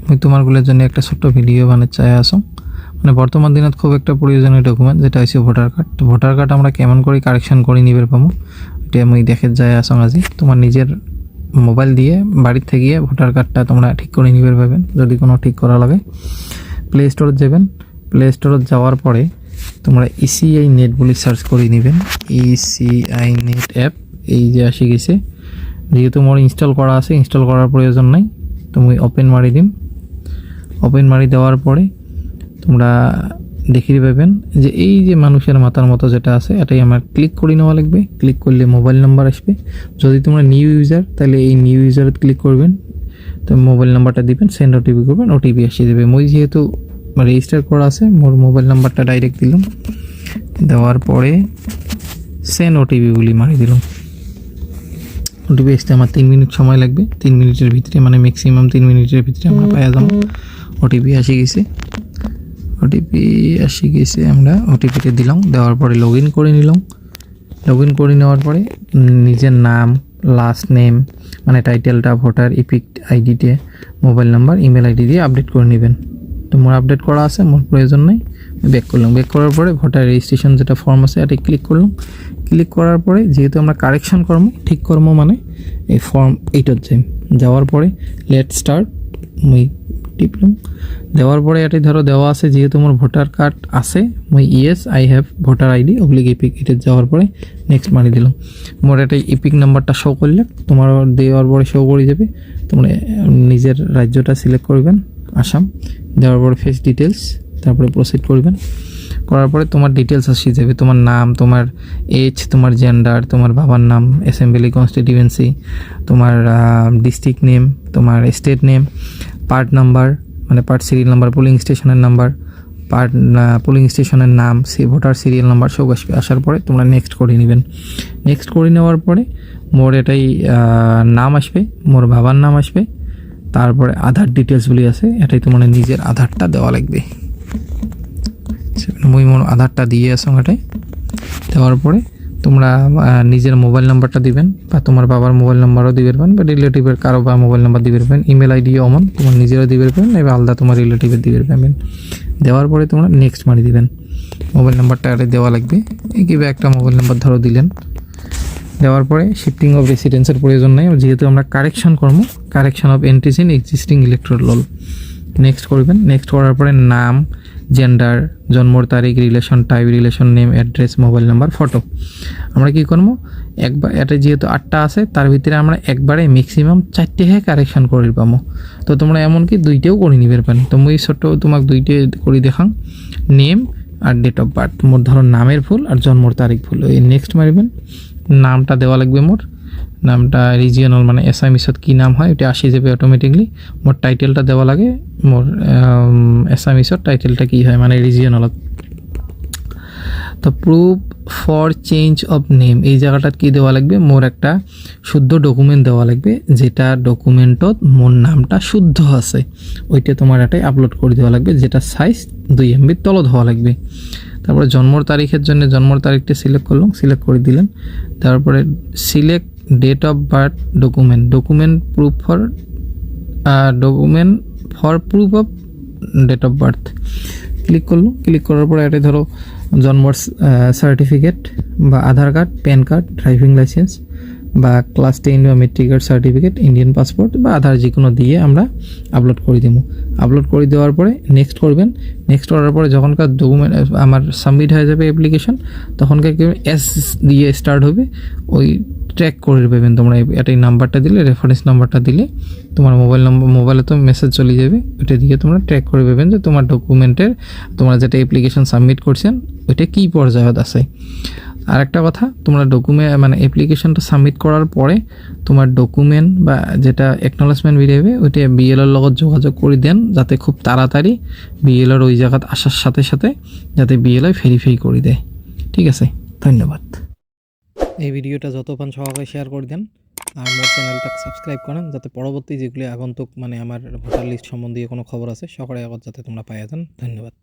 মুই তোমারগুলোর জন্য একটা ছোট্ট ভিডিও বানাতে চাই আসো। মানে বর্তমান দিনত খুব একটা প্রয়োজনীয় ডকুমেন্ট যেটা হচ্ছে ভোটার কার্ড। তো ভোটার কার্ড আমরা কেমন করে কারেকশন করে নিবার পাবো এটা মুই দেখে যাই আসো আজি। তোমার নিজের মোবাইল দিয়ে বাড়ির থেকে গিয়ে ভোটার কার্ডটা তোমরা ঠিক করে নিবার পাবেন। যদি কোনো ঠিক করা লাগে প্লে স্টোরে যাবেন, প্লে স্টোরে যাওয়ার পরে তোমরা ইসিআই নেট বলে সার্চ করে নেবেন। ইসিআই নেট অ্যাপ এই যে আসি গেছে, যেহেতু মোর ইনস্টল করা আছে, ইনস্টল করার প্রয়োজন নাই। তুমি ওপেন মারি দিন। ওপেন মারি দেওয়ার পরে তোমরা দেখিয়ে পাবেন যে এই যে মানুষের মাথার মতো যেটা আছে এটাই আমার ক্লিক করে নেওয়া লাগবে। ক্লিক করলে মোবাইল নাম্বার আসবে। যদি তোমরা নিউ ইউজার তাহলে এই নিউ ইউজারে ক্লিক করবেন, তো মোবাইল নাম্বারটা দিবেন, সেন্ড ওটিপি করবেন, ওটিপি আসিয়ে দেবে। মই যেহেতু রেজিস্টার করা আছে মোর মোবাইল নাম্বারটা ডাইরেক্ট দিলাম, দেওয়ার পরে সেন্ড ওটিপি বলি মারি দিলাম। ওটিপি আসতে আমার 3 মিনিট সময় লাগবে। 3 মিনিটের ভিতরে, মানে ম্যাক্সিমাম 3 মিনিটের ভিতরে আমরা পাওয়া যাবো। ওটিপি আসি গেছে, ওটিপি আসি গেছে, আমরা ওটিপিটা দিলাম। দেওয়ার পরে লগ ইন করে নিলাম। লগ ইন করে নেওয়ার পরে নিজের নাম, লাস্ট নেম মানে টাইটেলটা, ভোটার ইপিক আইডিতে, মোবাইল নাম্বার, ইমেল আইডি দিয়ে আপডেট করে নেবেন। তো মোর আপডেট করা আছে, মোর প্রয়োজন নেই। ব্যাক করলাম। ব্যাক করার পরে ভোটার রেজিস্ট্রেশন যেটা ফর্ম আছে এটা ক্লিক করলাম। ক্লিক করার পরে যেহেতু আমরা কারেকশন কর্ম, ঠিক কর্ম মানে এই ফর্ম 8 যাওয়ার পরে লেট স্টার্ট মুই টিপলাম। দেওয়ার পরে এটাই ধরো দেওয়া আছে যেহেতু আমার ভোটার কার্ড আছে, মুই yes I have voter ID oblique epic, এটা যাওয়ার পরে নেক্সট মারি দিলাম। মোর এটাই ইপিক নাম্বারটা শো করলে তোমার দেওয়ার পরে শো করে যাবে। তোমরা নিজের রাজ্যটা সিলেক্ট করবেন, আসাম। দেওয়ার পরে ফেস ডিটেলস, তারপরে প্রসিড করবেন। করার পরে তোমার ডিটেলস আসে যাবে, তোমার নাম, তোমার এজ, তোমার জেন্ডার, তোমার বাবার নাম, অ্যাসেম্বলি কনস্টিটিউয়েন্সি, তোমার ডিস্ট্রিক্ট নেম, তোমার স্টেট নেম, পার্ট নাম্বার মানে পার্ট সিরিয়াল নাম্বার, পোলিং স্টেশনের নাম্বার, পার্ট পোলিং স্টেশনের নাম, ভোটার সিরিয়াল নাম্বার সব আসবে। আসার পরে তোমরা নেক্সট করে নেবেন। নেক্সট করে নেওয়ার পরে মোর এটাই নাম আসবে, মোর বাবার নাম আসবে, তারপরে আধার ডিটেলসগুলি আছে, এটাই তোমার নিজের আধারটা দেওয়া লাগবে। মুই মোর আধারটা দিয়ে আসো, এটাই দেওয়ার পরে তোমরা নিজের মোবাইল নাম্বারটা দিবেন, বা তোমার বাবার মোবাইল নাম্বারও দিবে পারেন, বা রিলেটিভের কারো বা মোবাইল নাম্বার দিবে পারেন। ইমেল আইডিও অমন তোমার নিজেরও দিবে পারেন, এবার আলাদা তোমার রিলেটিভের দিবে পাবেন। দেওয়ার পরে তোমরা নেক্সট মারি দিবেন। মোবাইল নাম্বারটা এটা দেওয়া লাগবে। কিংবা একটা মোবাইল নাম্বার ধরো দিলেন। দেওয়ার পরে শিফটিং অফ রেসিডেন্সের প্রয়োজন নেই, যেহেতু আমরা কারেকশন করবো, correction of entries in existing electoral roll next করবেন। নেক্সট করার পরে নাম, জেন্ডার, জন্মর তারিখ, relation type, relation name, address, mobile number, photo. আমরা কী করবো, একবার এটা যেহেতু 8টা আছে তার ভিতরে আমরা একবারে ম্যাক্সিমাম 4টে কারেকশন করে পাবো। তো তোমরা এমনকি 2টেও করে নিবে পারেন। তো মুই ছোট্ট তোমাকে 2টে করে দেখাং, নেম আর ডেট অফ বার্থ। মোর ধরো নামের ভুল আর জন্মর তারিখ ভুল, এই নেক্সট মারিবেন। নামটা দেওয়া লাগবে মোর, নামটা রিজিয়নাল মানে অ্যাসামিসত কী নাম হয় ওটা আসে যাবে অটোমেটিকলি। মোর টাইটেলটা দেওয়া লাগে, মোর অ্যাসামিসত টাইটেলটা কী হয় মানে রিজিয়নালত। তো proof for change of name এই জায়গাটাত কী দেওয়া লাগবে, মোর একটা শুদ্ধ ডকুমেন্ট দেওয়া লাগবে, যেটা ডকুমেন্টত মোর নামটা শুদ্ধ আছে ওইটা তোমার এটাই আপলোড করে দেওয়া লাগবে, যেটা সাইজ 2 MB তলত হওয়া লাগবে। তারপরে জন্মর তারিখের জন্য জন্মর তারিখটা সিলেক্ট করলাম, সিলেক্ট করে দিলেন। তারপরে select date of birth document, document for proof of date of birth click করলো। ক্লিক করার পরে এটা ধরো জন্মর সার্টিফিকেট বা Aadhaar card, PAN card, driving licence বা ক্লাস 10 বা মেট্রিকের সার্টিফিকেট, ইন্ডিয়ান পাসপোর্ট বা আধার যে কোনো দিয়ে আমরা আপলোড করে দেবো। আপলোড করে দেওয়ার পরে নেক্সট করবেন। নেক্সট করার পরে যখনকার ডকুমেন্ট আমার সাবমিট হয়ে যাবে অ্যাপ্লিকেশন, তখনকার কি এস দিয়ে স্টার্ট হবে, ওই ট্র্যাক করে পাবেন তোমরা। এটাই নাম্বারটা দিলে, রেফারেন্স নাম্বারটা দিলে তোমার মোবাইলে তো মেসেজ চলে যাবে, ওইটা দিয়ে তোমরা ট্র্যাক করে পাবেন যে তোমার ডকুমেন্টের, তোমরা যেটা অ্যাপ্লিকেশন সাবমিট করছেন ওইটা কী পর্যায়ত আছে। আর একটা কথা, তোমরা ডকুমেন্ট মানে অ্যাপ্লিকেশনটা সাবমিট করার পরে তোমার ডকুমেন্ট বা যেটা অ্যাকনোলেজমেন্ট বেরোবে ওইটা বিএলওর লগত যোগাযোগ করে দেন, যাতে খুব তাড়াতাড়ি বিএলওর ওই জায়গাত আসার সাথে সাথে যাতে বিএলও ভেরিফাই করে দেয়। ঠিক আছে, ধন্যবাদ। এই ভিডিওটা যত পান সবাই শেয়ার করে দেন, আর আমার চ্যানেলটা সাবস্ক্রাইব করেন, যাতে পরবর্তী যেগুলি আগন্তুক মানে আমার ভোটার লিস্ট সম্বন্ধীয় কোনো খবর আছে সকলের আগত যাতে তোমরা পাইয়া যান। ধন্যবাদ।